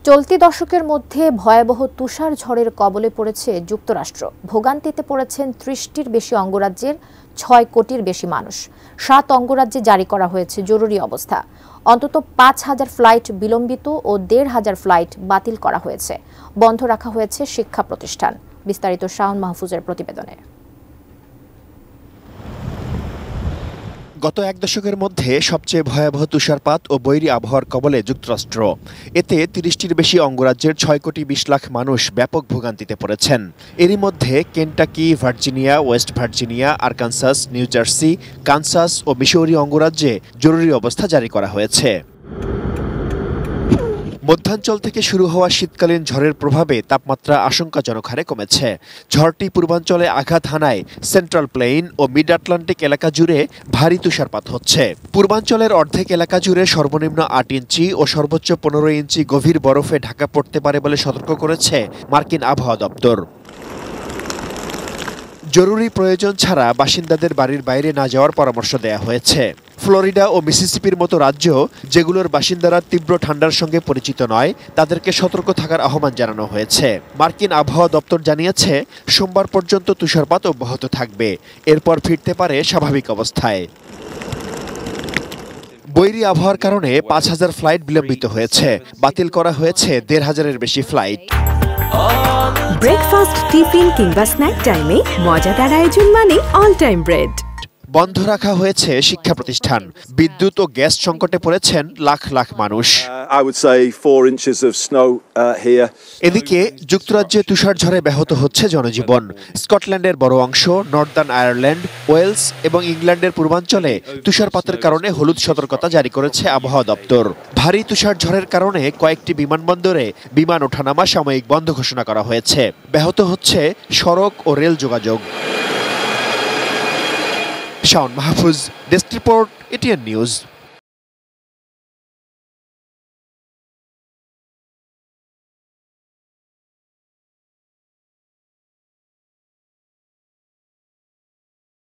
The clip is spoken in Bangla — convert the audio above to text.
চলতি দশকের মধ্যে ভয়াবহ তুষার ঝড়ের কবলে পড়েছে যুক্তরাষ্ট্র। ভোগান্তিতে পড়েছেন ৩০টির বেশি অঙ্গরাজ্যের ৬ কোটির বেশি মানুষ। ৭ অঙ্গরাজ্যে জারি করা হয়েছে জরুরি অবস্থা। অন্তত ৫,০০০ ফ্লাইট বিলম্বিত ও ১,৫০০ ফ্লাইট বাতিল করা হয়েছে। বন্ধ রাখা হয়েছে শিক্ষা প্রতিষ্ঠান। বিস্তারিত শাওন মাহফুজের প্রতিবেদনে। গত এক দশকের মধ্যে সবচেয়ে ভয়াবহ তুষারপাত ও বৈরী আবহাওয়ার কবলে যুক্তরাষ্ট্র। এতে ৩০টির বেশি অঙ্গরাজ্যের ৬ কোটি ২০ লাখ মানুষ ব্যাপক ভোগান্তিতে পড়েছেন। এরই মধ্যে Kentucky, Virginia, West Virginia, Arkansas, New Jersey, Kansas ও মিসৌরি অঙ্গরাজ্যে জরুরি অবস্থা জারি করা হয়েছে। মধ্যাঞ্চল থেকে শুরু হওয়া শীতকালীন ঝড়ের প্রভাবে তাপমাত্রা আশঙ্কাজনক হারে কমেছে। ঝড়টি পূর্বাঞ্চলে আঘাত হানায় সেন্ট্রাল প্লেইন ও মিড আটলান্টিক এলাকা জুড়ে ভারী তুষারপাত হচ্ছে। পূর্বাঞ্চলের অর্ধেক এলাকা জুড়ে সর্বনিম্ন ৮ ইঞ্চি ও সর্বোচ্চ ১৫ ইঞ্চি গভীর বরফে ঢাকা পড়তে পারে বলে সতর্ক করেছে মার্কিন আবহাওয়া দপ্তর। জরুরি প্রয়োজন ছাড়া বাসিন্দাদের বাড়ির বাইরে না যাওয়ার পরামর্শ দেওয়া হয়েছে। ফ্লোরিডা ও মিসিসিপির মতো রাজ্য, যেগুলোর বাসিন্দারা তীব্র ঠান্ডার সঙ্গে পরিচিত নয়, তাদেরকে সতর্ক থাকার আহ্বান জানানো হয়েছে। মার্কিন আবহাওয়া দপ্তর জানিয়েছে, সোমবার পর্যন্ত তুষারপাত অব্যাহত থাকবে। এরপর ফিরতে পারে স্বাভাবিক অবস্থায়। বৈরী আবহাওয়ার কারণে ৫,০০০ ফ্লাইট বিলম্বিত হয়েছে। বাতিল করা হয়েছে ১,৫০০-এর বেশি ফ্লাইট। ব্রেকফাস্ট, টিফিন কিংবা স্ন্যাক টাইমে মজাদার আয়োজন মানে অল টাইম ব্রেড। বন্ধ রাখা হয়েছে শিক্ষা প্রতিষ্ঠান। বিদ্যুৎ ও গ্যাস সংকটে পড়েছেন লাখ লাখ মানুষ। এদিকে যুক্তরাজ্যে তুষার ঝড়ে ব্যাহত হচ্ছে জনজীবন। স্কটল্যান্ডের বড় অংশ, নর্দার্ন আয়ারল্যান্ড, ওয়েলস এবং ইংল্যান্ডের পূর্বাঞ্চলে তুষারপাতের কারণে হলুদ সতর্কতা জারি করেছে আবহাওয়া দপ্তর। ভারী তুষার ঝড়ের কারণে কয়েকটি বিমানবন্দরে বিমান ওঠানামা সাময়িক বন্ধ ঘোষণা করা হয়েছে। ব্যাহত হচ্ছে সড়ক ও রেল যোগাযোগ। Shaon Mahfuz, desk report, ATN news.